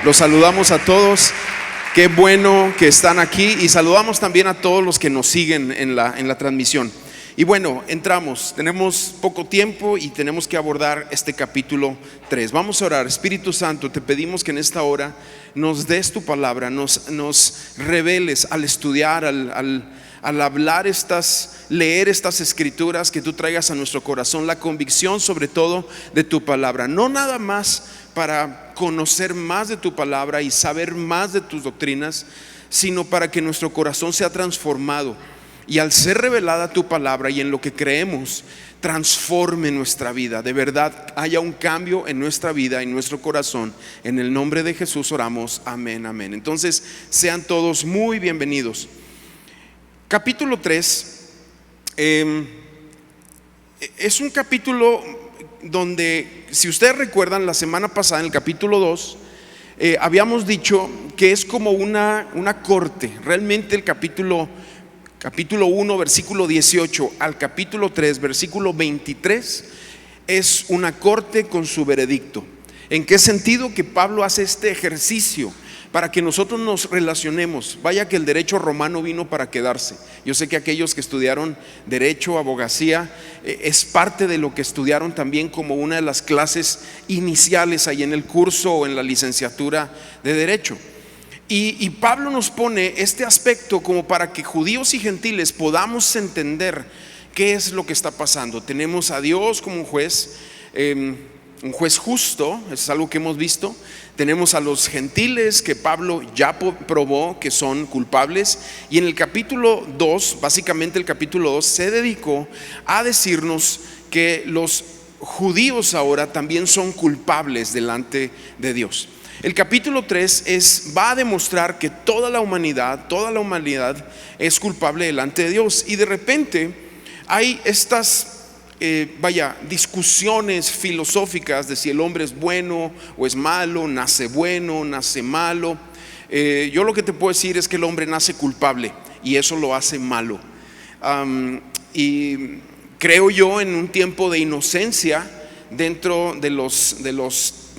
Los saludamos a todos. Qué bueno que están aquí y saludamos también a todos los que nos siguen en la transmisión. Y bueno, entramos, tenemos poco tiempo y tenemos que abordar este capítulo 3. Vamos a orar. Espíritu Santo, te pedimos que en esta hora nos des tu palabra, nos reveles al estudiar, al hablar leer estas escrituras, que tú traigas a nuestro corazón la convicción sobre todo de tu palabra. No nada más para conocer más de tu palabra y saber más de tus doctrinas, sino para que nuestro corazón sea transformado y al ser revelada tu palabra y en lo que creemos, transforme nuestra vida. De verdad haya un cambio en nuestra vida, en nuestro corazón. En el nombre de Jesús oramos, amén, amén. Entonces sean todos muy bienvenidos. Capítulo 3 es un capítulo donde, si ustedes recuerdan, la semana pasada en el capítulo 2 habíamos dicho que es como una corte. Realmente el capítulo 1 versículo 18 al capítulo 3 versículo 23 es una corte con su veredicto. ¿En qué sentido? Que Pablo hace este ejercicio para que nosotros nos relacionemos. Vaya que el derecho romano vino para quedarse. Yo sé que aquellos que estudiaron derecho, abogacía, es parte de lo que estudiaron también como una de las clases iniciales ahí en el curso o en la licenciatura de derecho. Y Pablo nos pone este aspecto como para que judíos y gentiles podamos entender qué es lo que está pasando. Tenemos a Dios como un juez justo, es algo que hemos visto. Tenemos a los gentiles que Pablo ya probó que son culpables. Y en el capítulo 2, básicamente el capítulo 2 se dedicó a decirnos que los judíos ahora también son culpables delante de Dios. El capítulo 3 va a demostrar que toda la humanidad es culpable delante de Dios. Y de repente hay estas discusiones filosóficas de si el hombre es bueno o es malo, nace bueno, nace malo. Yo lo que te puedo decir es que el hombre nace culpable y eso lo hace malo. Y creo yo en un tiempo de inocencia dentro de los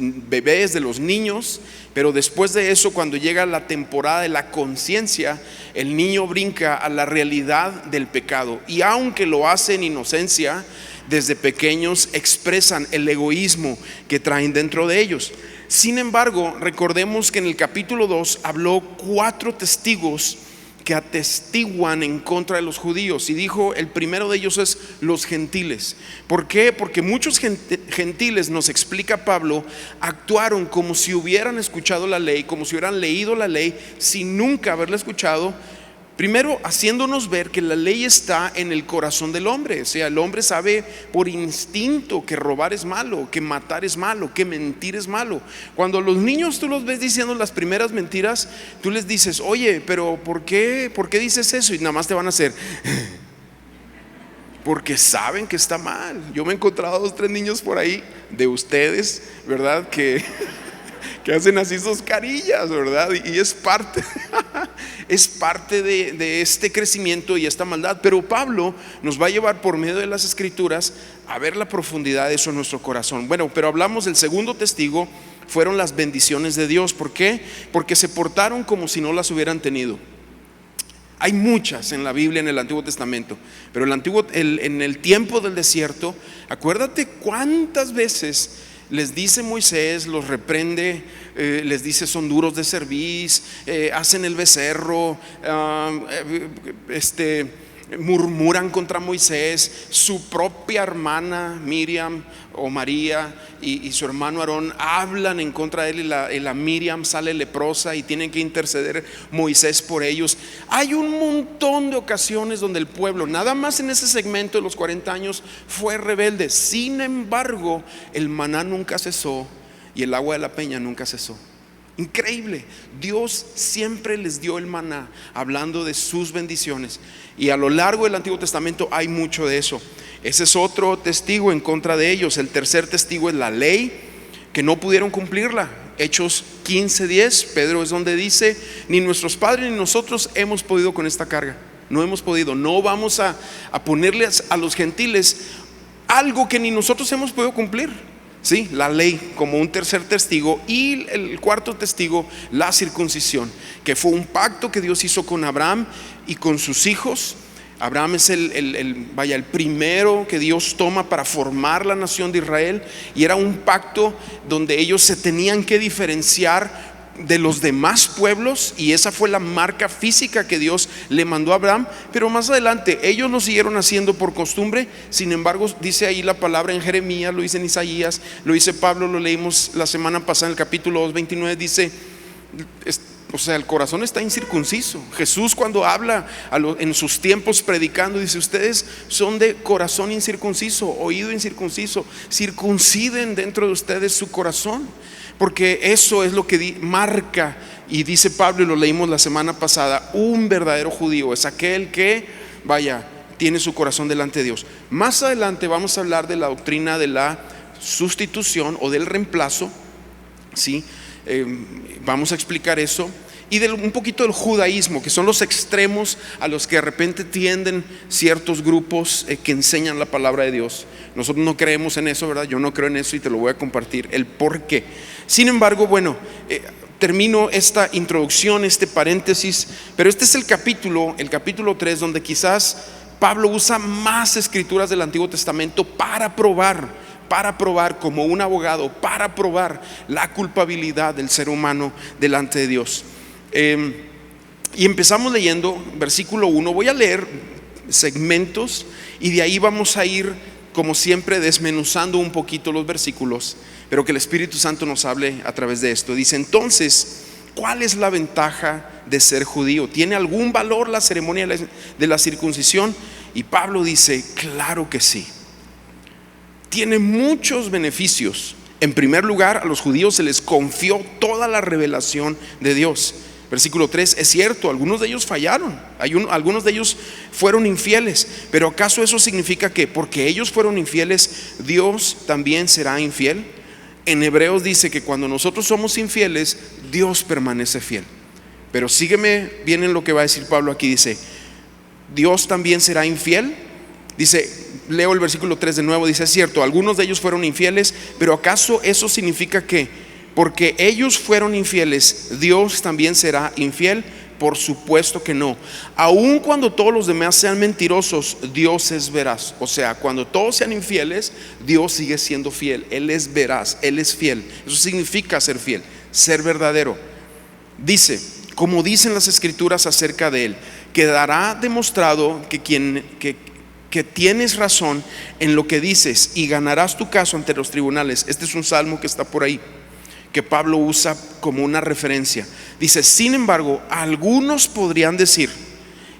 bebés, de los niños, pero después de eso, cuando llega la temporada de la conciencia, el niño brinca a la realidad del pecado. Y aunque lo hace en inocencia, desde pequeños expresan el egoísmo que traen dentro de ellos. Sin embargo, recordemos que en el capítulo 2 habló 4 testigos que atestiguan en contra de los judíos, y dijo, el primero de ellos es los gentiles. ¿Por qué? Porque muchos gentiles, nos explica Pablo, actuaron como si hubieran escuchado la ley, como si hubieran leído la ley sin nunca haberla escuchado. Primero, haciéndonos ver que la ley está en el corazón del hombre. O sea, el hombre sabe por instinto que robar es malo, que matar es malo, que mentir es malo. Cuando los niños tú los ves diciendo las primeras mentiras, tú les dices, oye, pero ¿por qué dices eso? Y nada más te van a hacer porque saben que está mal. Yo me he encontrado 2 o 3 niños por ahí de ustedes, ¿verdad? Que hacen así sus carillas, ¿verdad? Y es parte de este crecimiento y esta maldad. Pero Pablo nos va a llevar por medio de las escrituras a ver la profundidad de eso en nuestro corazón. Bueno, pero hablamos del segundo testigo, fueron las bendiciones de Dios. ¿Por qué? Porque se portaron como si no las hubieran tenido. Hay muchas en la Biblia, en el Antiguo Testamento, pero en el tiempo del desierto, acuérdate cuántas veces les dice Moisés, los reprende, les dice son duros de cerviz, hacen el becerro, murmuran contra Moisés. Su propia hermana Miriam o María y su hermano Aarón hablan en contra de él, y la Miriam sale leprosa y tienen que interceder Moisés por ellos. Hay un montón de ocasiones donde el pueblo, nada más en ese segmento de los 40 años, fue rebelde. Sin embargo, el maná nunca cesó y el agua de la peña nunca cesó. Increíble, Dios siempre les dio el maná, hablando de sus bendiciones. Y a lo largo del Antiguo Testamento hay mucho de eso. Ese es otro testigo en contra de ellos. El tercer testigo es la ley, que no pudieron cumplirla. Hechos 15:10, Pedro es donde dice, ni nuestros padres ni nosotros hemos podido con esta carga. No hemos podido, no vamos a ponerles a los gentiles algo que ni nosotros hemos podido cumplir. ¿sí? La ley como un tercer testigo, y el cuarto testigo, la circuncisión, que fue un pacto que Dios hizo con Abraham y con sus hijos. Abraham es el primero que Dios toma para formar la nación de Israel, y era un pacto donde ellos se tenían que diferenciar de los demás pueblos, y esa fue la marca física que Dios le mandó a Abraham. Pero más adelante ellos lo siguieron haciendo por costumbre. Sin embargo, dice ahí la palabra en Jeremías, lo dice en Isaías, lo dice Pablo, lo leímos la semana pasada en el capítulo 2:29, dice, o sea, el corazón está incircunciso. Jesús, cuando habla en sus tiempos predicando, dice: ustedes son de corazón incircunciso, oído incircunciso. Circunciden dentro de ustedes su corazón, porque eso es lo que marca. Y dice Pablo, y lo leímos la semana pasada, un verdadero judío es aquel que, tiene su corazón delante de Dios. Más adelante vamos a hablar de la doctrina de la sustitución o del reemplazo, ¿sí? Vamos a explicar eso, y un poquito del judaísmo, que son los extremos a los que de repente tienden ciertos grupos que enseñan la palabra de Dios. Nosotros no creemos en eso, ¿verdad? Yo no creo en eso, y te lo voy a compartir el por qué. Sin embargo, termino esta introducción, este paréntesis, pero este es el capítulo 3, donde quizás Pablo usa más escrituras del Antiguo Testamento para probar como un abogado, para probar la culpabilidad del ser humano delante de Dios. Y empezamos leyendo versículo 1. Voy a leer segmentos, y de ahí vamos a ir, como siempre, desmenuzando un poquito los versículos, pero que el Espíritu Santo nos hable a través de esto. Dice: entonces, ¿cuál es la ventaja de ser judío? ¿Tiene algún valor la ceremonia de la circuncisión? Y Pablo dice: claro que sí. Tiene muchos beneficios. En primer lugar, a los judíos se les confió toda la revelación de Dios. Versículo 3, es cierto, algunos de ellos fallaron, algunos de ellos fueron infieles, pero ¿acaso eso significa que porque ellos fueron infieles, Dios también será infiel? En Hebreos dice que cuando nosotros somos infieles, Dios permanece fiel. Pero sígueme bien en lo que va a decir Pablo aquí. Dice: ¿Dios también será infiel? Dice, leo el versículo 3 de nuevo, dice: es cierto, algunos de ellos fueron infieles, pero ¿acaso eso significa que porque ellos fueron infieles, Dios también será infiel? Por supuesto que no. Aun cuando todos los demás sean mentirosos, Dios es veraz. O sea, cuando todos sean infieles, Dios sigue siendo fiel. Él es veraz, Él es fiel. Eso significa ser fiel, ser verdadero. Dice, como dicen las escrituras acerca de Él, quedará demostrado que tienes razón en lo que dices, y ganarás tu caso ante los tribunales. Este es un salmo que está por ahí, que Pablo usa como una referencia. Dice: sin embargo, algunos podrían decir,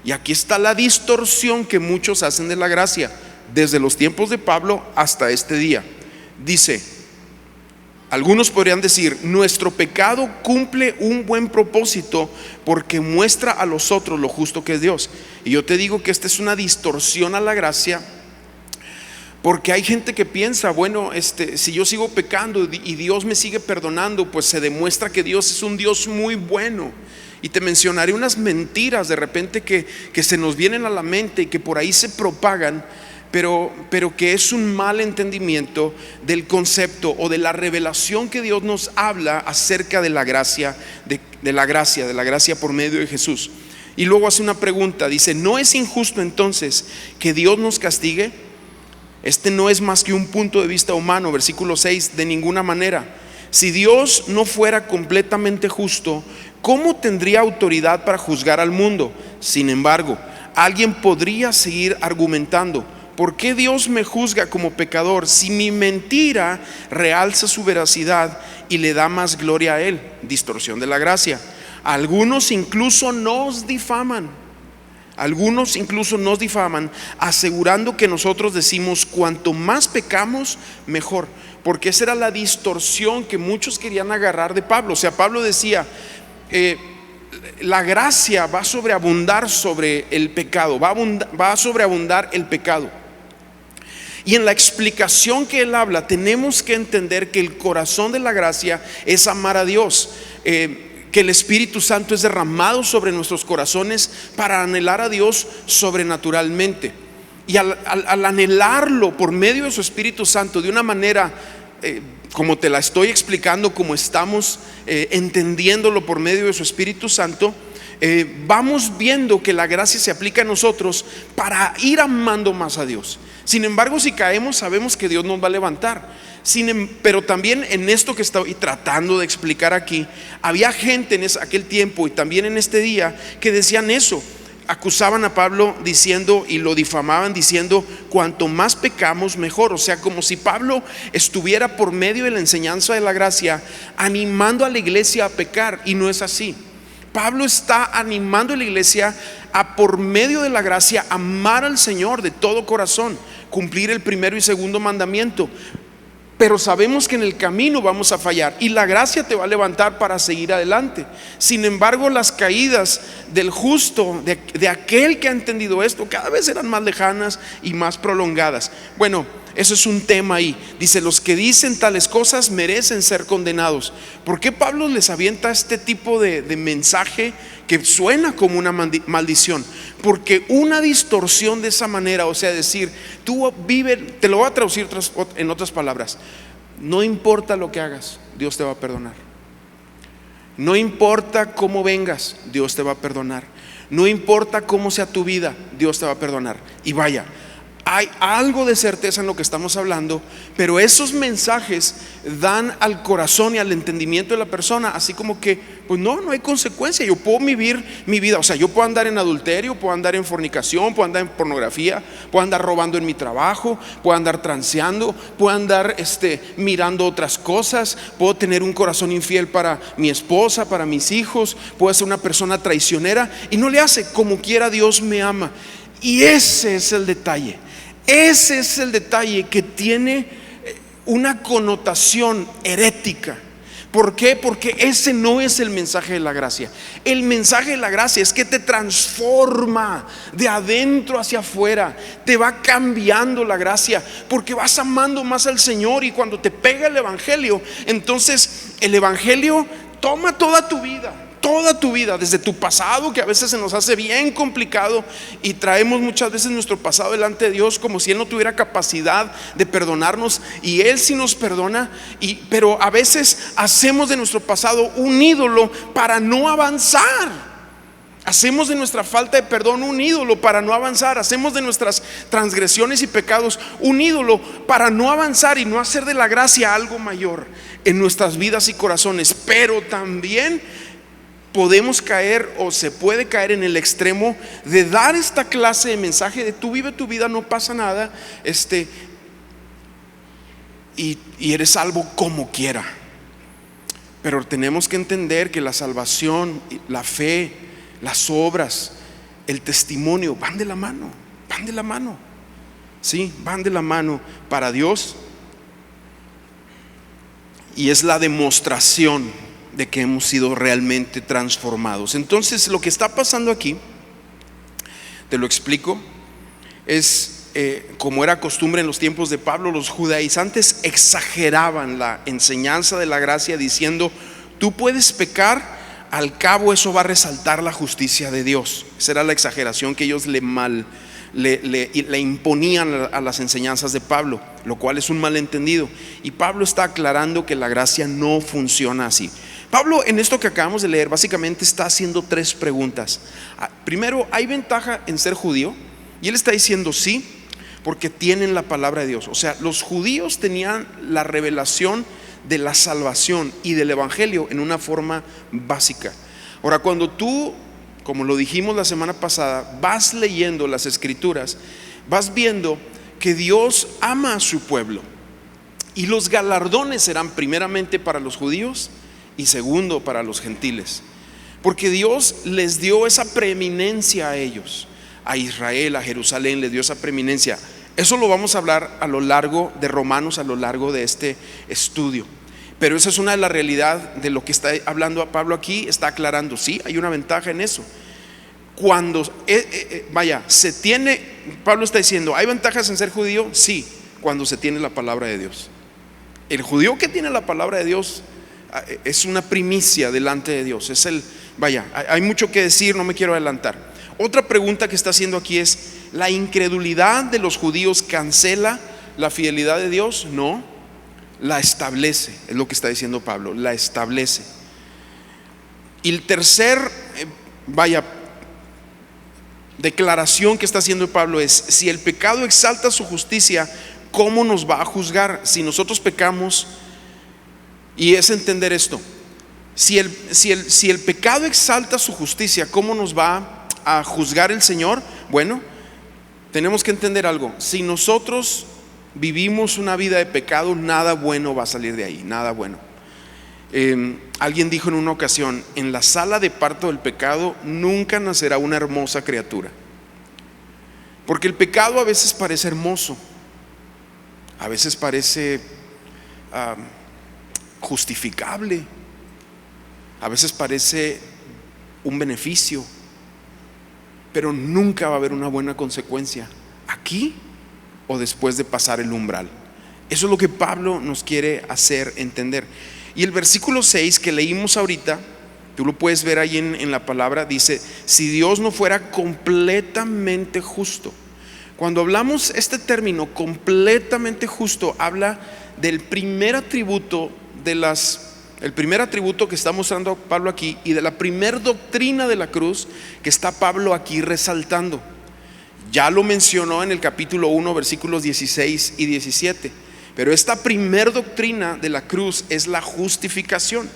y aquí está la distorsión que muchos hacen de la gracia, desde los tiempos de Pablo hasta este día. Dice: algunos podrían decir, nuestro pecado cumple un buen propósito porque muestra a los otros lo justo que es Dios. Y yo te digo que esta es una distorsión a la gracia, porque hay gente que piensa, si yo sigo pecando y Dios me sigue perdonando, pues se demuestra que Dios es un Dios muy bueno. Y te mencionaré unas mentiras de repente que se nos vienen a la mente y que por ahí se propagan, pero que es un mal entendimiento del concepto o de la revelación que Dios nos habla acerca de la gracia, de la gracia por medio de Jesús. Y luego hace una pregunta, dice: ¿no es injusto entonces que Dios nos castigue? Este no es más que un punto de vista humano. Versículo 6, de ninguna manera. Si Dios no fuera completamente justo, ¿cómo tendría autoridad para juzgar al mundo? Sin embargo, alguien podría seguir argumentando: ¿por qué Dios me juzga como pecador si mi mentira realza su veracidad y le da más gloria a Él? Distorsión de la gracia. Algunos incluso nos difaman, asegurando que nosotros decimos: cuanto más pecamos, mejor. Porque esa era la distorsión que muchos querían agarrar de Pablo. O sea, Pablo decía, la gracia va a sobreabundar sobre el pecado, va a sobreabundar el pecado. Y en la explicación que él habla, tenemos que entender que el corazón de la gracia es amar a Dios, que el Espíritu Santo es derramado sobre nuestros corazones para anhelar a Dios sobrenaturalmente. Y al anhelarlo por medio de su Espíritu Santo de una manera como te la estoy explicando, como estamos entendiéndolo por medio de su Espíritu Santo, vamos viendo que la gracia se aplica a nosotros para ir amando más a Dios. Sin embargo, si caemos, sabemos que Dios nos va a levantar. Pero también en esto que estoy tratando de explicar aquí, había gente en aquel tiempo y también en este día que decían eso. Acusaban a Pablo diciendo, y lo difamaban diciendo, cuanto más pecamos mejor. O sea, como si Pablo estuviera por medio de la enseñanza de la gracia animando a la iglesia a pecar, y no es así. Pablo está animando a la iglesia a, por medio de la gracia, amar al Señor de todo corazón, cumplir el primero y segundo mandamiento. Pero sabemos que en el camino vamos a fallar y la gracia te va a levantar para seguir adelante. Sin embargo, las caídas del justo, de aquel que ha entendido esto, cada vez eran más lejanas y más prolongadas. Bueno, eso es un tema ahí. Dice, los que dicen tales cosas merecen ser condenados. ¿Por qué Pablo les avienta este tipo de mensaje que suena como una maldición? Porque una distorsión de esa manera, o sea, decir, tú vives, te lo voy a traducir en otras palabras, no importa lo que hagas, Dios te va a perdonar. No importa cómo vengas, Dios te va a perdonar. No importa cómo sea tu vida, Dios te va a perdonar. Y vaya, hay algo de certeza en lo que estamos hablando, pero esos mensajes dan al corazón y al entendimiento de la persona así como que, pues no hay consecuencia. Yo puedo vivir mi vida, o sea, yo puedo andar en adulterio, puedo andar en fornicación, puedo andar en pornografía, puedo andar robando en mi trabajo, puedo andar transeando, puedo andar mirando otras cosas, puedo tener un corazón infiel para mi esposa, para mis hijos, puedo ser una persona traicionera, y no le hace. Como quiera, Dios me ama. Y ese es el detalle. Ese es el detalle que tiene una connotación herética. ¿Por qué? Porque ese no es el mensaje de la gracia. El mensaje de la gracia es que te transforma de adentro hacia afuera. Te va cambiando la gracia porque vas amando más al Señor. Y cuando te pega el Evangelio, entonces el Evangelio toma toda tu vida, desde tu pasado, que a veces se nos hace bien complicado, y traemos muchas veces nuestro pasado delante de Dios como si Él no tuviera capacidad de perdonarnos, y Él sí nos perdona, pero a veces hacemos de nuestro pasado un ídolo para no avanzar. Hacemos de nuestra falta de perdón un ídolo para no avanzar. Hacemos de nuestras transgresiones y pecados un ídolo para no avanzar y no hacer de la gracia algo mayor en nuestras vidas y corazones. Pero también podemos caer, o se puede caer en el extremo de dar esta clase de mensaje de tú vive tu vida, no pasa nada, y eres salvo como quiera. Pero tenemos que entender que la salvación, la fe, las obras, el testimonio van de la mano, sí, van de la mano para Dios, y es la demostración de que hemos sido realmente transformados. Entonces, lo que está pasando aquí, te lo explico, es como era costumbre en los tiempos de Pablo, los judaizantes exageraban la enseñanza de la gracia diciendo, tú puedes pecar, al cabo eso va a resaltar la justicia de Dios. Esa era la exageración que ellos le imponían a las enseñanzas de Pablo, lo cual es un malentendido. Y Pablo está aclarando que la gracia no funciona así. Pablo, en esto que acabamos de leer, básicamente está haciendo tres preguntas. Primero, ¿hay ventaja en ser judío? Y él está diciendo sí, porque tienen la palabra de Dios. O sea, los judíos tenían la revelación de la salvación y del evangelio en una forma básica. Ahora, cuando tú, como lo dijimos la semana pasada, vas leyendo las escrituras, vas viendo que Dios ama a su pueblo, y los galardones serán primeramente para los judíos y segundo para los gentiles, porque Dios les dio esa preeminencia a ellos, a Israel, a Jerusalén, les dio esa preeminencia. Eso lo vamos a hablar a lo largo de Romanos, a lo largo de este estudio. Pero esa es una de las realidades de lo que está hablando a Pablo aquí. Está aclarando, sí, hay una ventaja en eso. Cuando Pablo está diciendo, ¿hay ventajas en ser judío? Sí, cuando se tiene la palabra de Dios. El judío que tiene la palabra de Dios es una primicia delante de Dios. Hay mucho que decir, no me quiero adelantar. Otra pregunta que está haciendo aquí es, ¿la incredulidad de los judíos cancela la fidelidad de Dios? No. la establece, es lo que está diciendo Pablo, la establece. Y el tercer, declaración que está haciendo Pablo es: si el pecado exalta su justicia, ¿cómo nos va a juzgar? Si nosotros pecamos, y es entender esto, si el pecado exalta su justicia, ¿cómo nos va a juzgar el Señor? Bueno, tenemos que entender algo: si nosotros vivimos una vida de pecado, nada bueno va a salir de ahí, nada bueno. Alguien dijo en una ocasión: en la sala de parto del pecado nunca nacerá una hermosa criatura, porque el pecado a veces parece hermoso, a veces parece justificable, a veces parece un beneficio, pero nunca va a haber una buena consecuencia aquí o después de pasar el umbral. Eso es lo que Pablo nos quiere hacer entender. Y el versículo 6 que leímos ahorita, tú lo puedes ver ahí en la palabra, dice: si Dios no fuera completamente justo. Cuando hablamos este término completamente justo, habla del primer atributo el primer atributo que está mostrando Pablo aquí, y de la primer doctrina de la cruz que está Pablo aquí resaltando. Ya lo mencionó en el capítulo 1, versículos 16 y 17. Pero esta primer doctrina de la cruz es la justificación.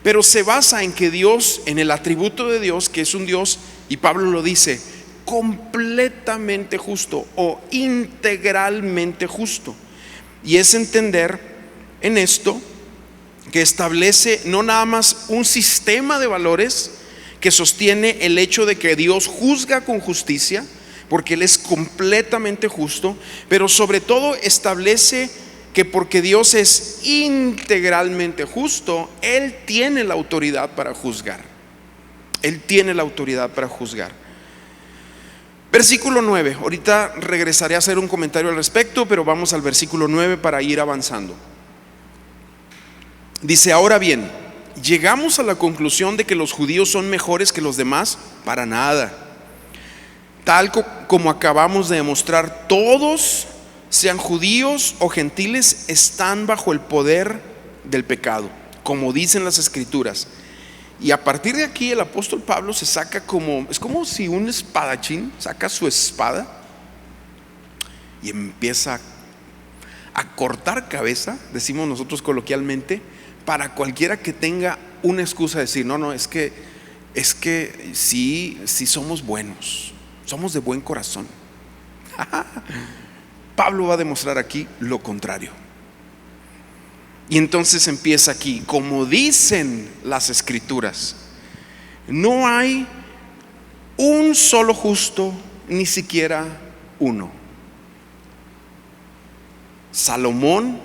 Pero se basa en que Dios, en el atributo de Dios, que es un Dios, y Pablo lo dice, completamente justo o integralmente justo. Y es entender en esto que establece no nada más un sistema de valores que sostiene el hecho de que Dios juzga con justicia, porque Él es completamente justo, pero sobre todo establece que porque Dios es integralmente justo, Él tiene la autoridad para juzgar. Él tiene la autoridad para juzgar. Versículo 9, ahorita regresaré a hacer un comentario al respecto, pero vamos al versículo 9 para ir avanzando. Dice: ahora bien, ¿llegamos a la conclusión de que los judíos son mejores que los demás? Para nada. Tal como acabamos de demostrar, todos, sean judíos o gentiles, están bajo el poder del pecado, como dicen las escrituras. Y a partir de aquí el apóstol Pablo se saca es como si un espadachín saca su espada y empieza a cortar cabeza, decimos nosotros coloquialmente, para cualquiera que tenga una excusa de decir: no, es que sí somos buenos, somos de buen corazón. Pablo va a demostrar aquí lo contrario. Y entonces empieza aquí: como dicen las escrituras, no hay un solo justo, ni siquiera uno. Salomón,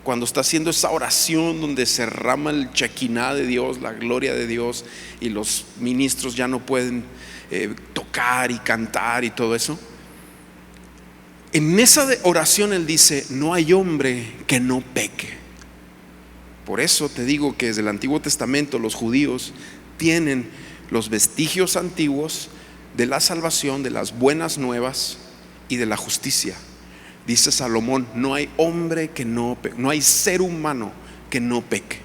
cuando está haciendo esa oración donde se derrama el Shekinah de Dios, la gloria de Dios, y los ministros ya no pueden tocar y cantar y todo eso, en esa oración él dice: no hay hombre que no peque. Por eso te digo que desde el Antiguo Testamento los judíos tienen los vestigios antiguos de la salvación, de las buenas nuevas y de la justicia. Dice Salomón: no hay hombre que no peque, no hay ser humano que no peque.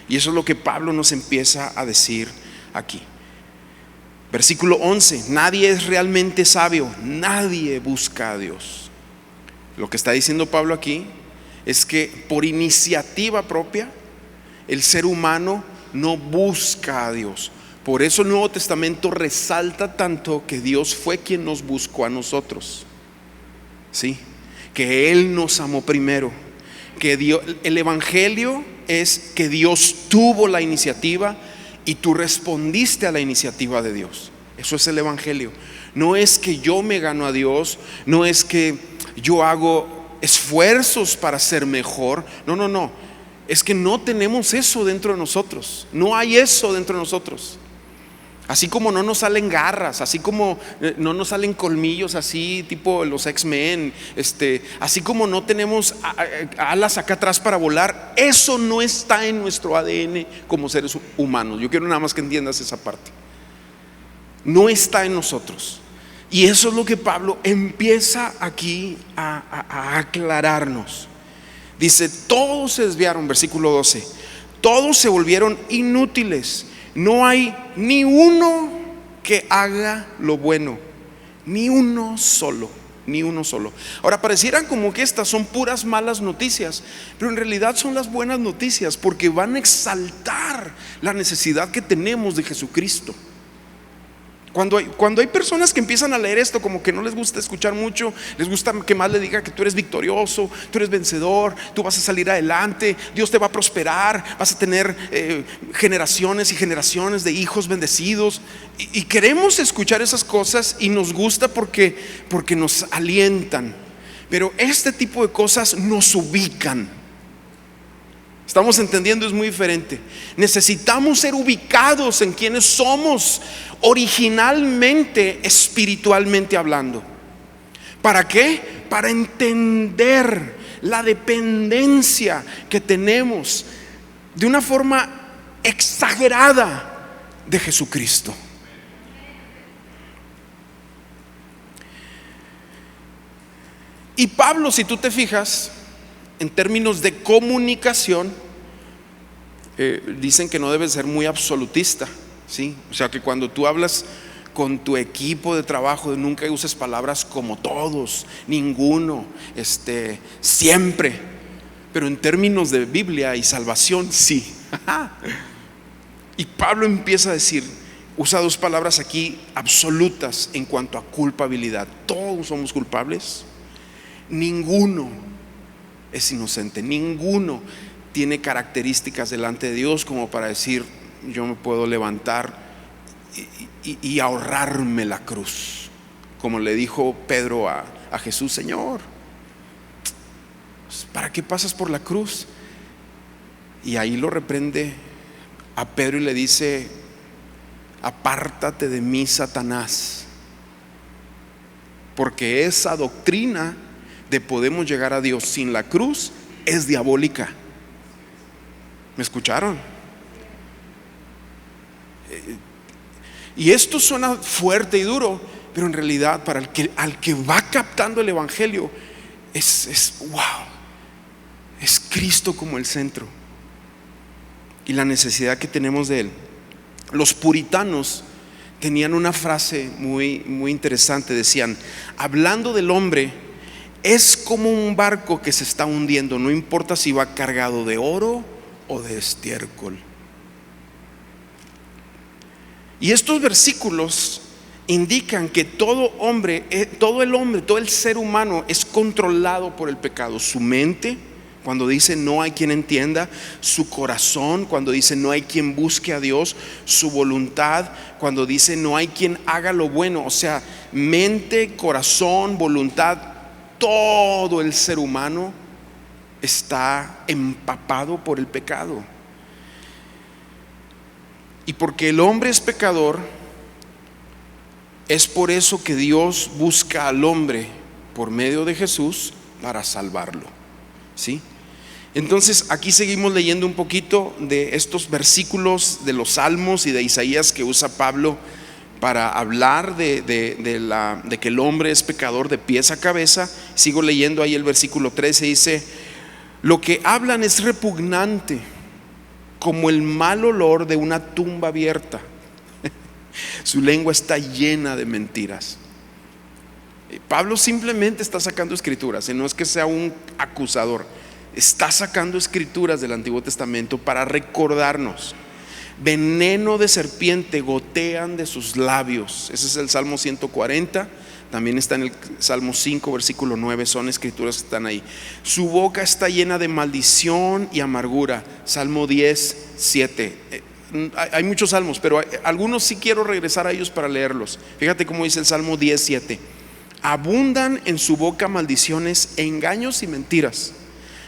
Y eso es lo que Pablo nos empieza a decir aquí. Versículo 11: nadie es realmente sabio, nadie busca a Dios. Lo que está diciendo Pablo aquí es que por iniciativa propia el ser humano no busca a Dios. Por eso el Nuevo Testamento resalta tanto que Dios fue quien nos buscó a nosotros, ¿sí? Que Él nos amó primero, que el Evangelio es que Dios tuvo la iniciativa y tú respondiste a la iniciativa de Dios. Eso es el Evangelio. No es que yo me gano a Dios, no es que yo hago esfuerzos para ser mejor. No. Es que no tenemos eso dentro de nosotros. No hay eso dentro de nosotros. Así como no nos salen garras, así como no nos salen colmillos así tipo los X-Men, así como no tenemos alas acá atrás para volar, eso no está en nuestro ADN como seres humanos. Yo quiero nada más que entiendas esa parte. No está en nosotros. Y eso es lo que Pablo empieza aquí a aclararnos. Dice, todos se desviaron, versículo 12, todos se volvieron inútiles, no hay ni uno que haga lo bueno, ni uno solo, ni uno solo. Ahora parecieran como que estas son puras malas noticias, pero en realidad son las buenas noticias, porque van a exaltar la necesidad que tenemos de Jesucristo. Cuando hay personas que empiezan a leer esto, como que no les gusta escuchar mucho, les gusta que más le diga que tú eres victorioso, tú eres vencedor, tú vas a salir adelante, Dios te va a prosperar, vas a tener generaciones y generaciones de hijos bendecidos, y queremos escuchar esas cosas y nos gusta porque nos alientan. Pero este tipo de cosas nos ubican. Estamos entendiendo, es muy diferente. Necesitamos ser ubicados en quienes somos originalmente, espiritualmente hablando. ¿Para qué? Para entender la dependencia que tenemos de una forma exagerada de Jesucristo. Y Pablo, si tú te fijas, en términos de comunicación, dicen que no debes ser muy absolutista, ¿sí? O sea, que cuando tú hablas con tu equipo de trabajo, nunca uses palabras como todos, ninguno, siempre. Pero en términos de Biblia y salvación, sí. Y Pablo empieza a decir, usa dos palabras aquí absolutas en cuanto a culpabilidad. Todos somos culpables, ninguno es inocente, ninguno tiene características delante de Dios como para decir, yo me puedo levantar y ahorrarme la cruz, como le dijo Pedro a Jesús: Señor, ¿para qué pasas por la cruz? Y ahí lo reprende a Pedro y le dice: apártate de mí, Satanás, porque esa doctrina de podemos llegar a Dios sin la cruz es diabólica. ¿Me escucharon? Y esto suena fuerte y duro, pero en realidad para al que va captando el evangelio es wow, es Cristo como el centro y la necesidad que tenemos de Él. Los puritanos tenían una frase muy, muy interesante. Decían, hablando del hombre, es como un barco que se está hundiendo, no importa si va cargado de oro o de estiércol. Y estos versículos indican que todo el ser humano es controlado por el pecado. Su mente, cuando dice no hay quien entienda; su corazón, cuando dice no hay quien busque a Dios; su voluntad, cuando dice no hay quien haga lo bueno. O sea, mente, corazón, voluntad, todo el ser humano está empapado por el pecado. Y porque el hombre es pecador, es por eso que Dios busca al hombre por medio de Jesús para salvarlo, ¿sí? Entonces aquí seguimos leyendo un poquito de estos versículos de los Salmos y de Isaías que usa Pablo para hablar de que el hombre es pecador de pies a cabeza. Sigo leyendo ahí el versículo 13, dice: lo que hablan es repugnante, como el mal olor de una tumba abierta. Su lengua está llena de mentiras. Pablo simplemente está sacando escrituras, y no es que sea un acusador, está sacando escrituras del Antiguo Testamento para recordarnos. Veneno de serpiente gotean de sus labios. Ese es el Salmo 140. También está en el Salmo 5 versículo 9. Son escrituras que están ahí. Su boca está llena de maldición y amargura. Salmo 10, 7. Hay muchos salmos, pero algunos sí quiero regresar a ellos para leerlos. Fíjate cómo dice el Salmo 10, 7. Abundan en su boca maldiciones, engaños y mentiras.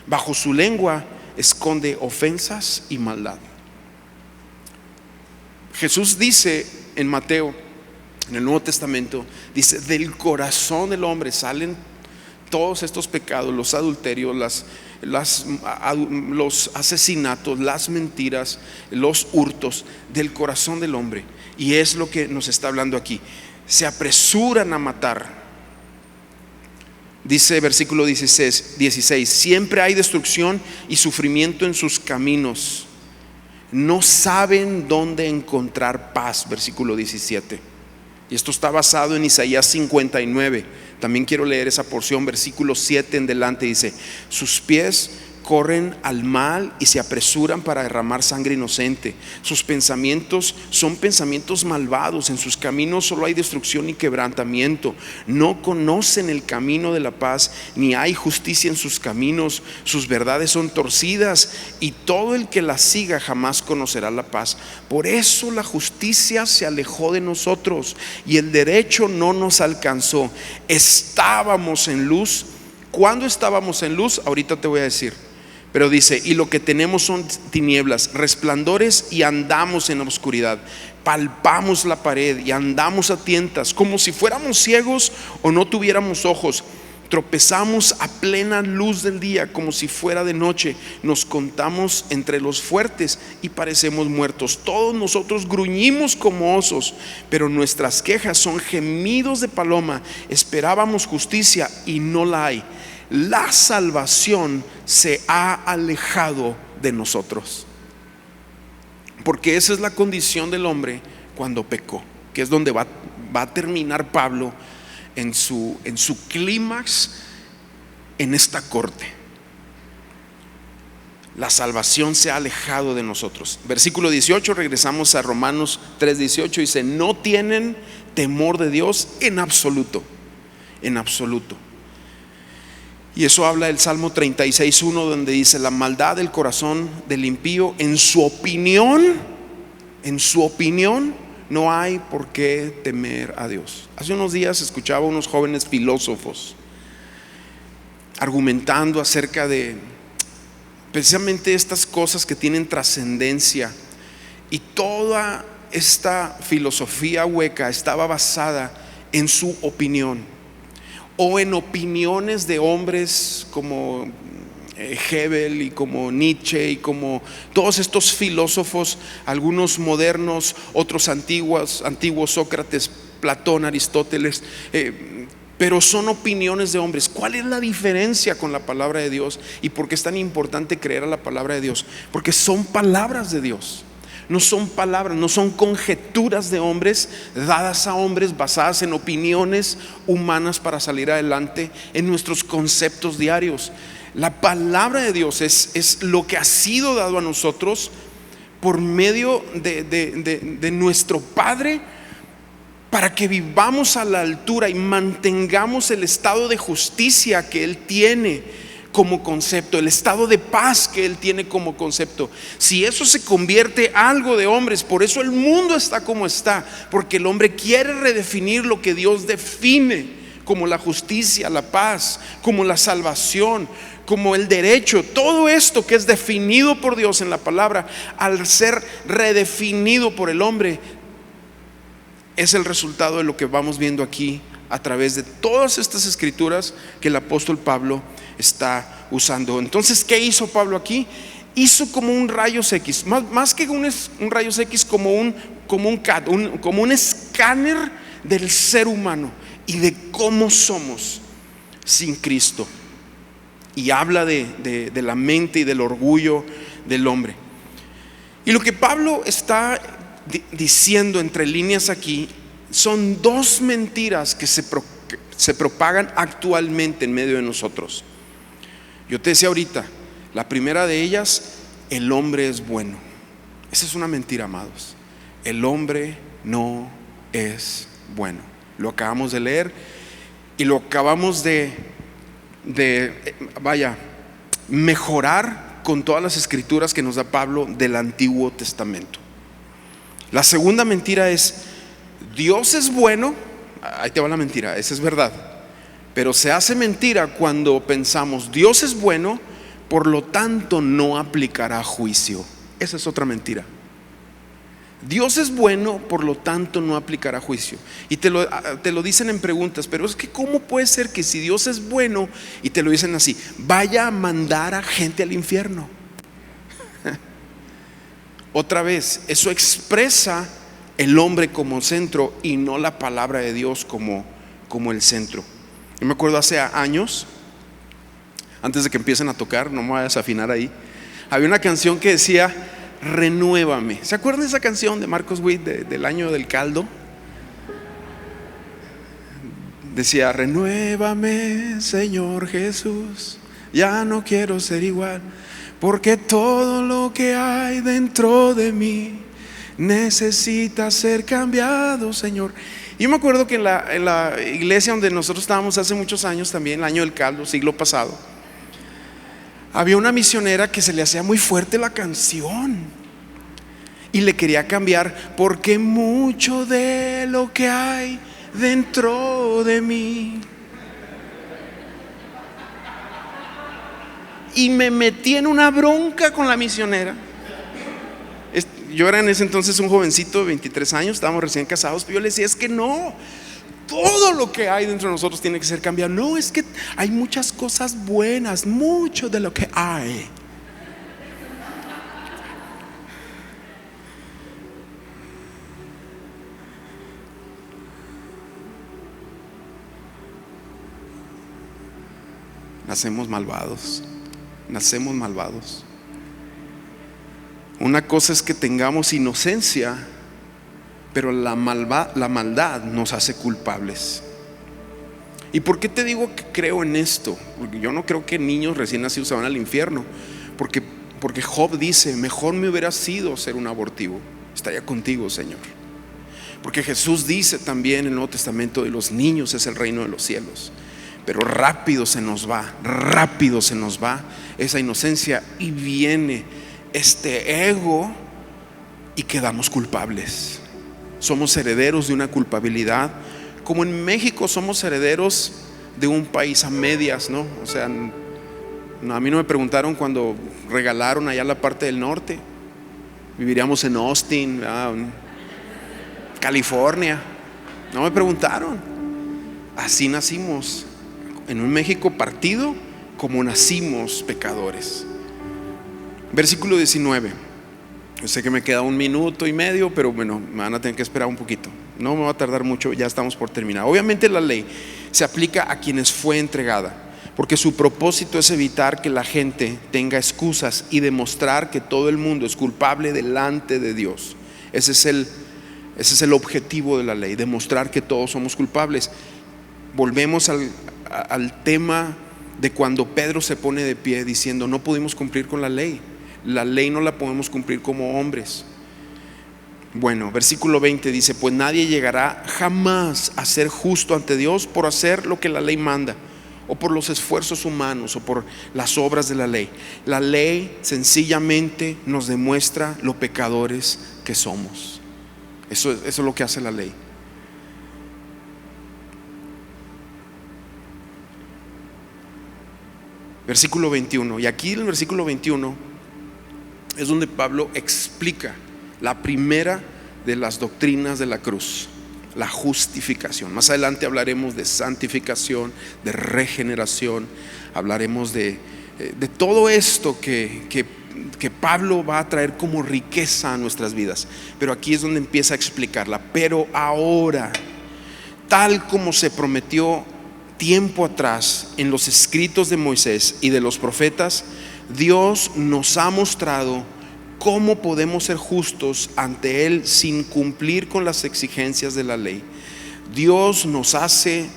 Bajo su lengua esconde ofensas y maldad. Jesús dice en Mateo, en el Nuevo Testamento, dice: del corazón del hombre salen todos estos pecados, los adulterios, los asesinatos, las mentiras, los hurtos, del corazón del hombre. Y es lo que nos está hablando aquí. Se apresuran a matar, Dice versículo 16, siempre hay destrucción y sufrimiento en sus caminos. No saben dónde encontrar paz, versículo 17. Y esto está basado en Isaías 59. También quiero leer esa porción, versículo 7 en delante. Dice: sus pies corren al mal y se apresuran para derramar sangre inocente. Sus pensamientos son pensamientos malvados. En sus caminos solo hay destrucción y quebrantamiento. No conocen el camino de la paz, ni hay justicia en sus caminos. Sus verdades son torcidas, y todo el que las siga jamás conocerá la paz. Por eso la justicia se alejó de nosotros y el derecho no nos alcanzó. Estábamos en luz. ¿Cuándo estábamos en luz? Ahorita te voy a decir. Pero dice: y lo que tenemos son tinieblas, resplandores, y andamos en la oscuridad. Palpamos la pared y andamos a tientas, como si fuéramos ciegos o no tuviéramos ojos. Tropezamos a plena luz del día, como si fuera de noche. Nos contamos entre los fuertes y parecemos muertos. Todos nosotros gruñimos como osos, pero nuestras quejas son gemidos de paloma. Esperábamos justicia y no la hay. La salvación se ha alejado de nosotros. Porque esa es la condición del hombre cuando pecó, que es donde va a terminar Pablo en su clímax en esta corte. La salvación se ha alejado de nosotros. Versículo 18, regresamos a Romanos 3:18, dice: no tienen temor de Dios en absoluto. En absoluto. Y eso habla del Salmo 36:1, donde dice: la maldad del corazón del impío, en su opinión, no hay por qué temer a Dios. Hace unos días escuchaba a unos jóvenes filósofos argumentando acerca de precisamente estas cosas que tienen trascendencia, y toda esta filosofía hueca estaba basada en su opinión, o en opiniones de hombres como Hegel y como Nietzsche y como todos estos filósofos, algunos modernos, otros antiguos, Sócrates, Platón, Aristóteles, pero son opiniones de hombres. ¿Cuál es la diferencia con la palabra de Dios? ¿Y por qué es tan importante creer a la palabra de Dios? Porque son palabras de Dios. No son palabras, no son conjeturas de hombres dadas a hombres, basadas en opiniones humanas para salir adelante en nuestros conceptos diarios. La palabra de Dios es lo que ha sido dado a nosotros por medio de nuestro Padre, para que vivamos a la altura y mantengamos el estado de justicia que Él tiene como concepto, el estado de paz que Él tiene como concepto. Si eso se convierte algo de hombres, por eso el mundo está como está, porque el hombre quiere redefinir lo que Dios define como la justicia, la paz, como la salvación, como el derecho. Todo esto que es definido por Dios en la palabra, al ser redefinido por el hombre, es el resultado de lo que vamos viendo aquí a través de todas estas escrituras que el apóstol Pablo está usando. Entonces, ¿qué hizo Pablo aquí? Hizo como un rayos X, más que un rayos X, como un escáner del ser humano y de cómo somos sin Cristo. Y habla de la mente y del orgullo del hombre. Y lo que Pablo está diciendo entre líneas aquí son dos mentiras que se propagan actualmente en medio de nosotros. Yo te decía ahorita, la primera de ellas: el hombre es bueno. Esa es una mentira, amados. El hombre no es bueno. Lo acabamos de leer y lo acabamos de mejorar con todas las escrituras que nos da Pablo del Antiguo Testamento. La segunda mentira es: Dios es bueno. Ahí te va la mentira, esa es verdad. Pero se hace mentira cuando pensamos: Dios es bueno, por lo tanto no aplicará juicio. Esa es otra mentira. Dios es bueno, por lo tanto no aplicará juicio. Y te lo dicen en preguntas: pero es que ¿cómo puede ser que si Dios es bueno, y te lo dicen así, vaya a mandar a gente al infierno? Otra vez, eso expresa el hombre como centro y no la palabra de Dios como el centro. Yo me acuerdo hace años, antes de que empiecen a tocar, no me voy a desafinar ahí, había una canción que decía renuévame. ¿Se acuerdan de esa canción de Marcos Witt del año del caldo? Decía renuévame Señor Jesús, ya no quiero ser igual, porque todo lo que hay dentro de mí necesita ser cambiado, Señor. Y yo me acuerdo que en la iglesia donde nosotros estábamos hace muchos años también, el año del caldo, siglo pasado, había una misionera que se le hacía muy fuerte la canción y le quería cambiar, porque mucho de lo que hay dentro de mí. Y me metí en una bronca con la misionera. Yo era en ese entonces un jovencito de 23 años, estábamos recién casados, pero yo le decía, es que no, todo lo que hay dentro de nosotros tiene que ser cambiado. No, es que hay muchas cosas buenas, mucho de lo que hay. Nacemos malvados. Una cosa es que tengamos inocencia, pero la maldad nos hace culpables. ¿Y por qué te digo que creo en esto? Porque yo no creo que niños recién nacidos se van al infierno. Porque Job dice, mejor me hubiera sido ser un abortivo. Estaría contigo, Señor. Porque Jesús dice también en el Nuevo Testamento, de los niños es el reino de los cielos. Pero rápido se nos va esa inocencia y viene este ego y quedamos culpables. Somos herederos de una culpabilidad, como en México somos herederos de un país a medias, ¿no? O sea, a mí no me preguntaron cuando regalaron allá la parte del norte. Viviríamos en Austin, California. No me preguntaron. Así nacimos, en un México partido, como nacimos pecadores. Versículo 19. Yo sé que me queda 1 minuto y medio, pero bueno, me van a tener que esperar un poquito. No me va a tardar mucho, ya estamos por terminar. Obviamente la ley se aplica a quienes fue entregada, porque su propósito es evitar que la gente tenga excusas y demostrar que todo el mundo es culpable delante de Dios. Ese es el objetivo de la ley, demostrar que todos somos culpables. Volvemos al tema de cuando Pedro se pone de pie diciendo, no pudimos cumplir con la ley. La ley no la podemos cumplir como hombres. Bueno, versículo 20 dice, pues nadie llegará jamás a ser justo ante Dios por hacer lo que la ley manda, o por los esfuerzos humanos, o por las obras de la ley. La ley sencillamente nos demuestra lo pecadores que somos. Eso es lo que hace la ley. Versículo 21. Y aquí en el versículo 21 es donde Pablo explica la primera de las doctrinas de la cruz, la justificación. Más adelante hablaremos de santificación, de regeneración. Hablaremos de todo esto que Pablo va a traer como riqueza a nuestras vidas. Pero aquí es donde empieza a explicarla. Pero ahora, tal como se prometió tiempo atrás en los escritos de Moisés y de los profetas, Dios nos ha mostrado cómo podemos ser justos ante Él sin cumplir con las exigencias de la ley. Dios nos hace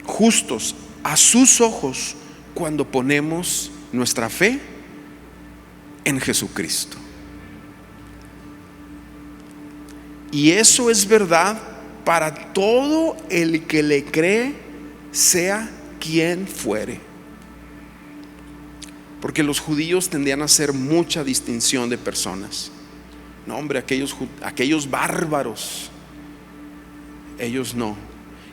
justos a sus ojos cuando ponemos nuestra fe en Jesucristo. Y eso es verdad para todo el que le cree, sea quien fuere. Porque los judíos tendían a hacer mucha distinción de personas. No, hombre, aquellos bárbaros, ellos no.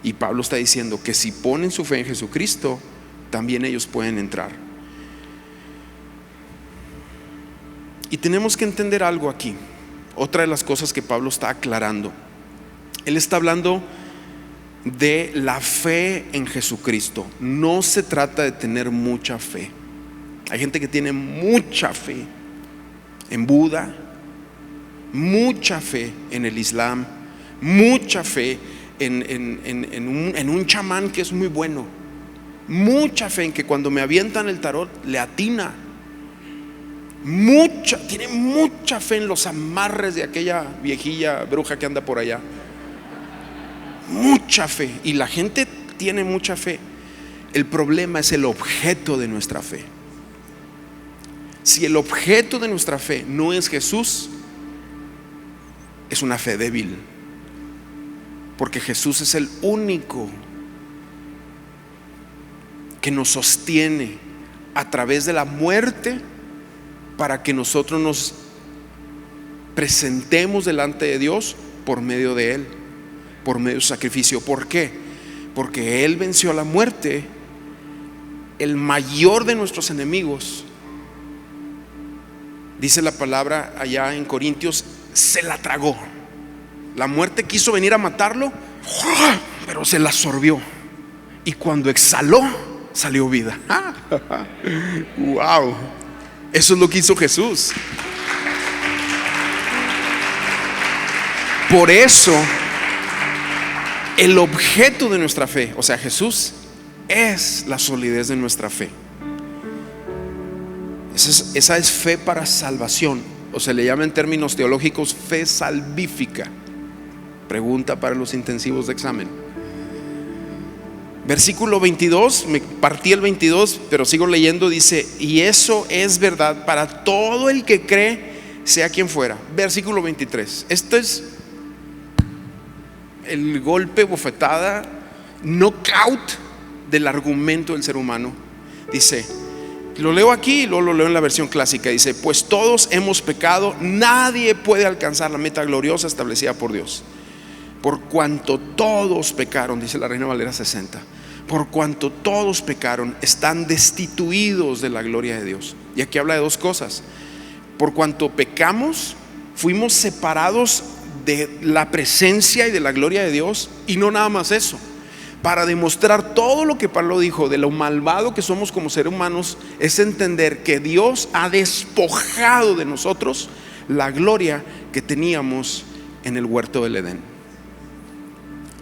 Y Pablo está diciendo que si ponen su fe en Jesucristo, también ellos pueden entrar. Y tenemos que entender algo aquí. Otra de las cosas que Pablo está aclarando. Él está hablando de la fe en Jesucristo. No se trata de tener mucha fe. Hay gente que tiene mucha fe en Buda, mucha fe en el Islam, mucha fe en un chamán que es muy bueno. mucha fe en que cuando me avientan el tarot le atina. Tiene mucha fe en los amarres de aquella viejilla bruja que anda por allá. Mucha fe. Y la gente tiene mucha fe. El problema es el objeto de nuestra fe. Si el objeto de nuestra fe no es Jesús, es una fe débil, porque Jesús es el único que nos sostiene a través de la muerte para que nosotros nos presentemos delante de Dios por medio de Él, por medio de su sacrificio. ¿Por qué? Porque Él venció a la muerte, el mayor de nuestros enemigos. Dice la palabra allá en Corintios, se la tragó. La muerte quiso venir a matarlo, pero se la absorbió. Y cuando exhaló, salió vida. Wow. Eso es lo que hizo Jesús. Por eso, el objeto de nuestra fe, o sea, Jesús, es la solidez de nuestra fe. Esa es fe para salvación, o se le llama en términos teológicos fe salvífica. Pregunta para los intensivos de examen. Versículo 22, me partí el 22, pero sigo leyendo. Dice: y eso es verdad para todo el que cree, sea quien fuera. Versículo 23, este es el golpe, bofetada, knockout del argumento del ser humano. Dice, lo leo aquí y luego lo leo en la versión clásica. Dice: pues todos hemos pecado, nadie puede alcanzar la meta gloriosa establecida por Dios. Por cuanto todos pecaron, dice la Reina Valera 60, por cuanto todos pecaron, están destituidos de la gloria de Dios. Y aquí habla de dos cosas. Por cuanto pecamos, fuimos separados de la presencia y de la gloria de Dios. Y no nada más eso, para demostrar todo lo que Pablo dijo de lo malvado que somos como seres humanos, es entender que Dios ha despojado de nosotros la gloria que teníamos en el huerto del Edén.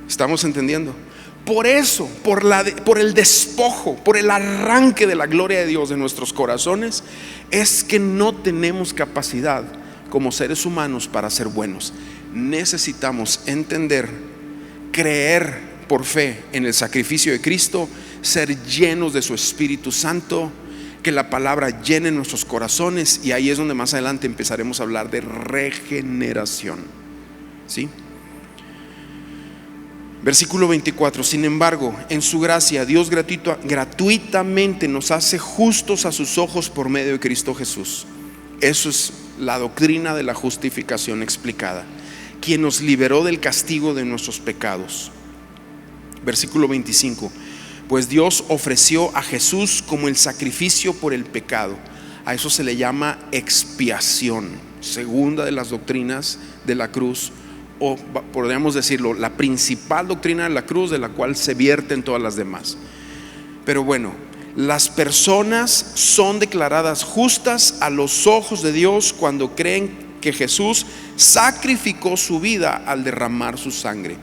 ¿Estamos entendiendo? Por eso, por el despojo, por el arranque de la gloria de Dios de nuestros corazones, es que no tenemos capacidad como seres humanos para ser buenos. Necesitamos entender, creer por fe en el sacrificio de Cristo, ser llenos de su Espíritu Santo, que la palabra llene nuestros corazones. Y ahí es donde más adelante empezaremos a hablar de regeneración. ¿Sí? Versículo 24: sin embargo, en su gracia Dios gratuitamente nos hace justos a sus ojos por medio de Cristo Jesús. Eso es la doctrina de la justificación explicada, quien nos liberó del castigo de nuestros pecados. Versículo 25: pues Dios ofreció a Jesús como el sacrificio por el pecado. A eso se le llama expiación, segunda de las doctrinas de la cruz, o podríamos decirlo, la principal doctrina de la cruz, de la cual se vierten todas las demás. Pero bueno, las personas son declaradas justas a los ojos de Dios cuando creen que Jesús sacrificó su vida al derramar su sangre.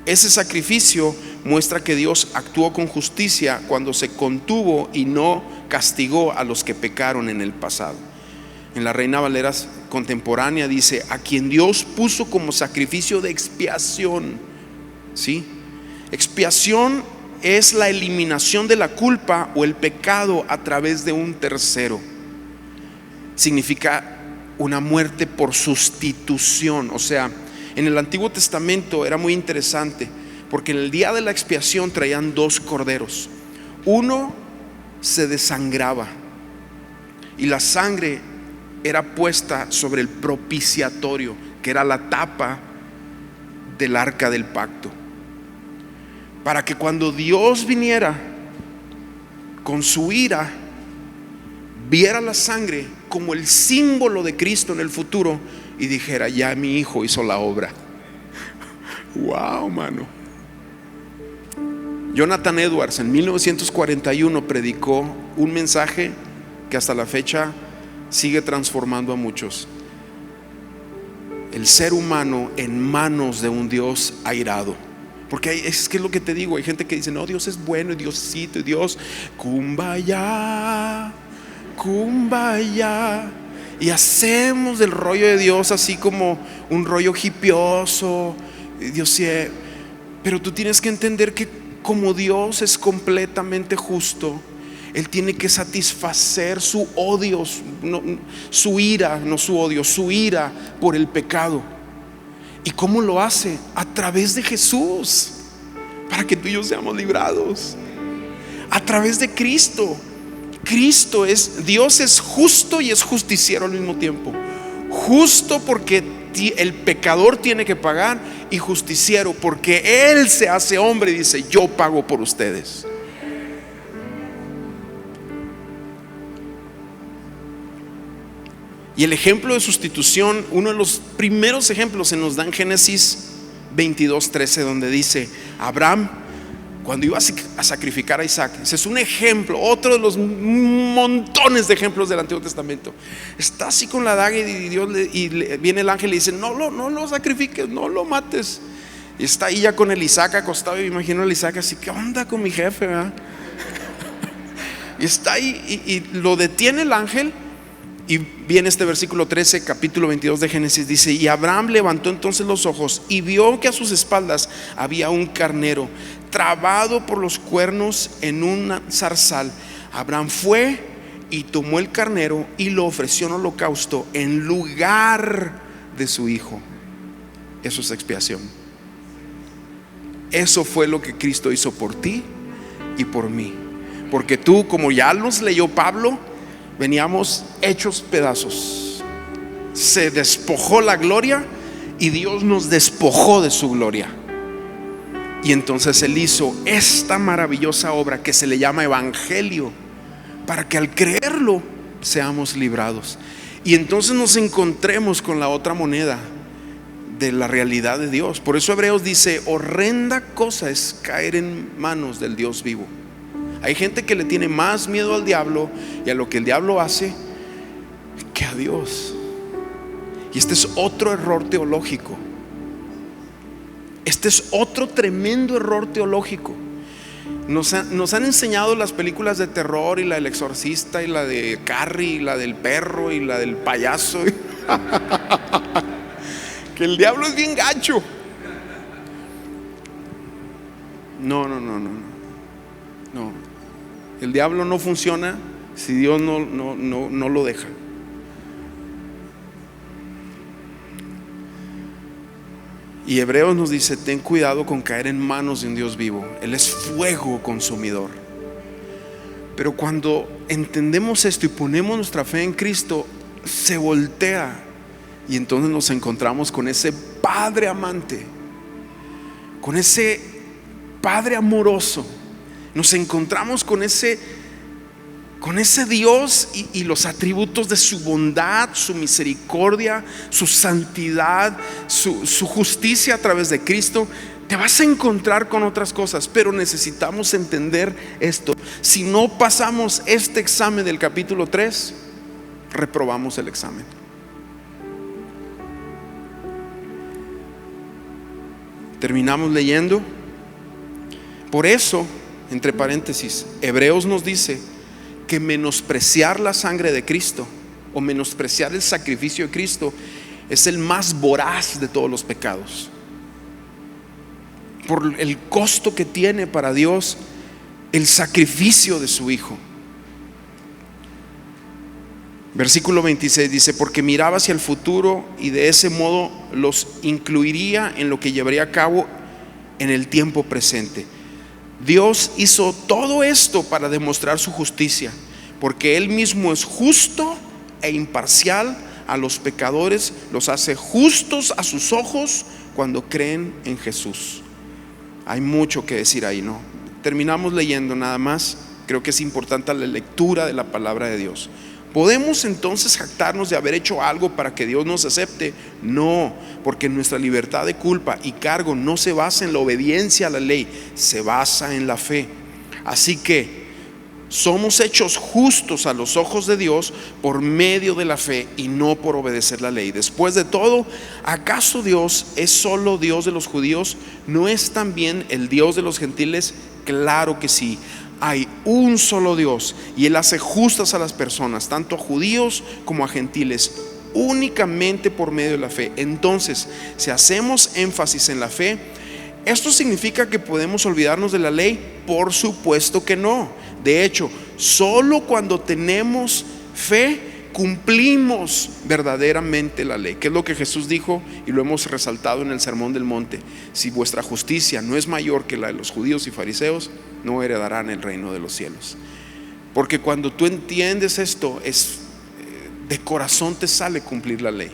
Ese sacrificio muestra que Dios actuó con justicia cuando se contuvo y no castigó a los que pecaron en el pasado. En la Reina Valera contemporánea dice: a quien Dios puso como sacrificio de expiación. ¿Sí? Expiación es la eliminación de la culpa o el pecado a través de un tercero. Significa una muerte por sustitución. O sea, en el Antiguo Testamento era muy interesante, porque en el día de la expiación traían dos corderos. Uno se desangraba y la sangre era puesta sobre el propiciatorio, que era la tapa del arca del pacto, para que cuando Dios viniera con su ira, viera la sangre como el símbolo de Cristo en el futuro y dijera: ya mi hijo hizo la obra. Wow, mano. Jonathan Edwards en 1941 predicó un mensaje que hasta la fecha sigue transformando a muchos. El ser humano en manos de un Dios airado. Porque es que es lo que te digo, hay gente que dice, no, Dios es bueno, y Diosito, y Dios, kumbaya, kumbaya. Y hacemos del rollo de Dios así como un rollo hipioso. Dios sí, pero tú tienes que entender que como Dios es completamente justo, Él tiene que satisfacer su odio, su ira, no su odio, su ira por el pecado. ¿Y cómo lo hace? A través de Jesús, para que tú y yo seamos librados. A través de Cristo. Dios es justo y es justiciero al mismo tiempo. Justo porque el pecador tiene que pagar, y justiciero porque Él se hace hombre y dice, yo pago por ustedes. Y el ejemplo de sustitución, uno de los primeros ejemplos se nos da en Génesis 22:13, donde dice, Abraham, cuando iba a sacrificar a Isaac, ese es un ejemplo, otro de los montones de ejemplos del Antiguo Testamento. Está así con la daga y viene el ángel y dice, no lo sacrifiques, no lo mates. Y está ahí ya con el Isaac acostado, y me imagino al Isaac así, ¿qué onda con mi jefe? ¿Verdad? Y está ahí y lo detiene el ángel. Y viene este versículo 13, capítulo 22 de Génesis, dice, y Abraham levantó entonces los ojos y vio que a sus espaldas había un carnero trabado por los cuernos en un zarzal. Abraham fue y tomó el carnero y lo ofreció en holocausto en lugar de su hijo. Eso es expiación. Eso fue lo que Cristo hizo por ti y por mí. Porque tú, como ya nos leyó Pablo, veníamos hechos pedazos. Se despojó la gloria y Dios nos despojó de su gloria. Y entonces Él hizo esta maravillosa obra que se le llama evangelio, para que al creerlo seamos librados. Y entonces nos encontremos con la otra moneda de la realidad de Dios. Por eso Hebreos dice, horrenda cosa es caer en manos del Dios vivo. Hay gente que le tiene más miedo al diablo y a lo que el diablo hace que a Dios. Y este es otro error teológico. Este es otro tremendo error teológico. Nos han enseñado las películas de terror, y la del exorcista, y la de Carrie, y la del perro, y la del payaso, que el diablo es bien gacho. No. El diablo no funciona si Dios no lo deja. Y Hebreos nos dice, ten cuidado con caer en manos de un Dios vivo. Él es fuego consumidor. Pero cuando entendemos esto y ponemos nuestra fe en Cristo, se voltea, y entonces nos encontramos con ese Padre amante, con ese Padre amoroso. Nos encontramos con ese Dios y los atributos de su bondad, su misericordia, su santidad, su justicia a través de Cristo. Te vas a encontrar con otras cosas, pero necesitamos entender esto. Si no pasamos este examen del capítulo 3, reprobamos el examen. Terminamos leyendo. Por eso, entre paréntesis, Hebreos nos dice que menospreciar la sangre de Cristo, o menospreciar el sacrificio de Cristo, es el más voraz de todos los pecados, por el costo que tiene para Dios el sacrificio de su Hijo. Versículo 26 dice, porque miraba hacia el futuro y de ese modo los incluiría en lo que llevaría a cabo en el tiempo presente. Dios hizo todo esto para demostrar su justicia, porque Él mismo es justo e imparcial a los pecadores, los hace justos a sus ojos cuando creen en Jesús. Hay mucho que decir ahí, ¿no? Terminamos leyendo nada más. Creo que es importante la lectura de la palabra de Dios. ¿Podemos entonces jactarnos de haber hecho algo para que Dios nos acepte? No, porque nuestra libertad de culpa y cargo no se basa en la obediencia a la ley, se basa en la fe. Así que Somos hechos justos a los ojos de Dios por medio de la fe y no por obedecer la ley. Después de todo, ¿acaso Dios es solo Dios de los judíos? ¿No es también el Dios de los gentiles? Claro que sí. Hay un solo Dios y Él hace justas a las personas, tanto a judíos como a gentiles, únicamente por medio de la fe. Entonces, si hacemos énfasis en la fe, ¿esto significa que podemos olvidarnos de la ley? Por supuesto que no. De hecho, solo cuando tenemos fe cumplimos verdaderamente la ley, que es lo que Jesús dijo y lo hemos resaltado en el Sermón del Monte. Si vuestra justicia no es mayor que la de los judíos y fariseos, no heredarán el reino de los cielos. Porque cuando tú entiendes esto, de corazón te sale cumplir la ley,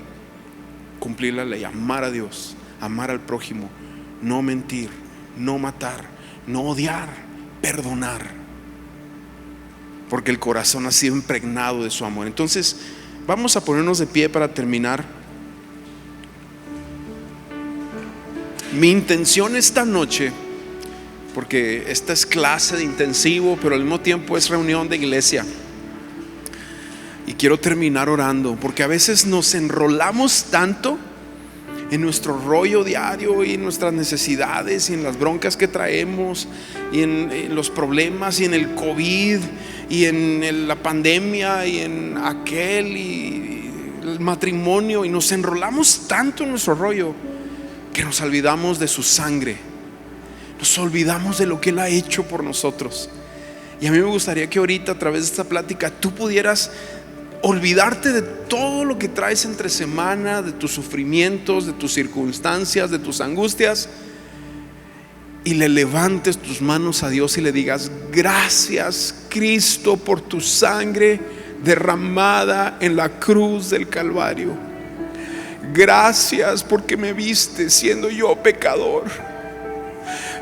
amar a Dios, amar al prójimo, no mentir, no matar, no odiar, perdonar, porque el corazón ha sido impregnado de su amor. Entonces vamos a ponernos de pie para terminar. Mi intención esta noche, porque esta es clase de intensivo, pero al mismo tiempo es reunión de iglesia, y quiero terminar orando, porque a veces nos enrolamos tanto en nuestro rollo diario y en nuestras necesidades y en las broncas que traemos y en los problemas y en el COVID y en la pandemia y en aquel y el matrimonio, y nos enrolamos tanto en nuestro rollo que nos olvidamos de su sangre, nos olvidamos de lo que Él ha hecho por nosotros. Y a mí me gustaría que ahorita, a través de esta plática, tú pudieras olvidarte de todo lo que traes entre semana, de tus sufrimientos, de tus circunstancias, de tus angustias, y le levantes tus manos a Dios y le digas: gracias, Cristo, por tu sangre derramada en la cruz del Calvario. Gracias porque me viste siendo yo pecador,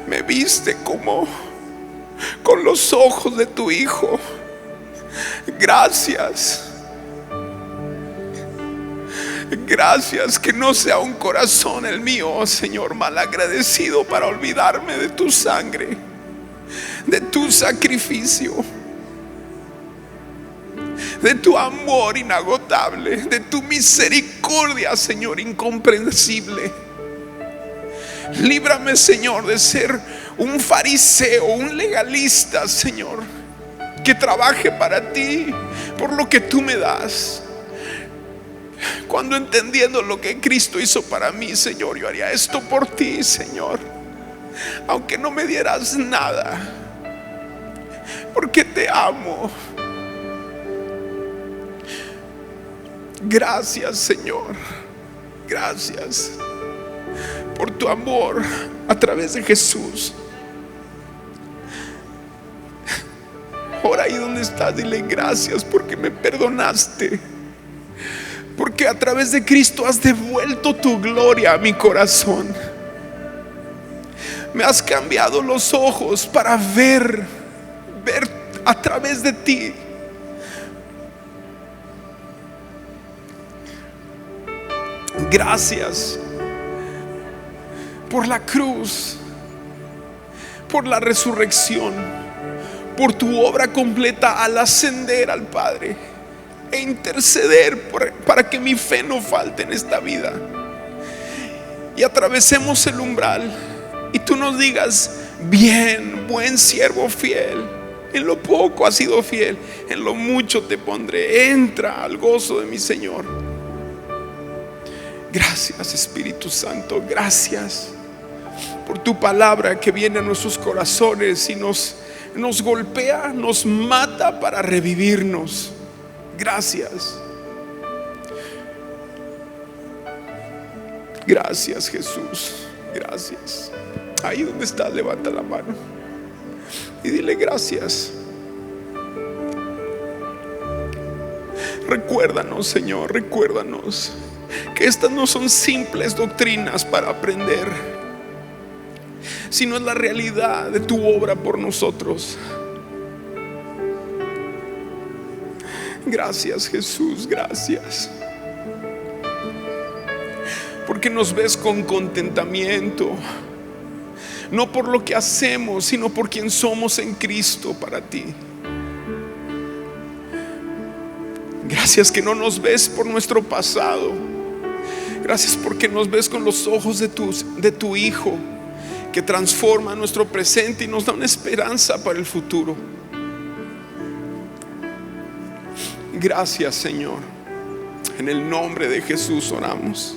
me viste como con los ojos de tu Hijo. Gracias. Gracias, que no sea un corazón el mío, Señor, malagradecido, para olvidarme de tu sangre, de tu sacrificio, de tu amor inagotable, de tu misericordia, Señor, incomprensible. Líbrame, Señor, de ser un fariseo, un legalista, Señor, que trabaje para ti por lo que tú me das, cuando entendiendo lo que Cristo hizo para mí, Señor, yo haría esto por ti, Señor, aunque no me dieras nada, porque te amo. Gracias, Señor, gracias por tu amor a través de Jesús. Ahora, ahí donde estás, dile: gracias porque me perdonaste, porque a través de Cristo has devuelto tu gloria a mi corazón. Me has cambiado los ojos para ver a través de ti. Gracias por la cruz, por la resurrección, por tu obra completa al ascender al Padre e interceder para que mi fe no falte en esta vida, y atravesemos el umbral y tú nos digas: bien, buen siervo fiel, en lo poco has sido fiel, en lo mucho te pondré, entra al gozo de mi Señor. Gracias, Espíritu Santo, gracias por tu palabra que viene a nuestros corazones y nos golpea, nos mata para revivirnos. Gracias. Gracias, Jesús. Gracias. Ahí donde estás, levanta la mano y dile: gracias. Recuérdanos, Señor, recuérdanos que estas no son simples doctrinas para aprender, sino es la realidad de tu obra por nosotros. Gracias, Jesús, gracias, porque nos ves con contentamiento, no por lo que hacemos, sino por quien somos en Cristo para ti. Gracias que no nos ves por nuestro pasado. Gracias porque nos ves con los ojos de tu Hijo, que transforma nuestro presente y nos da una esperanza para el futuro. Gracias, Señor. En el nombre de Jesús oramos.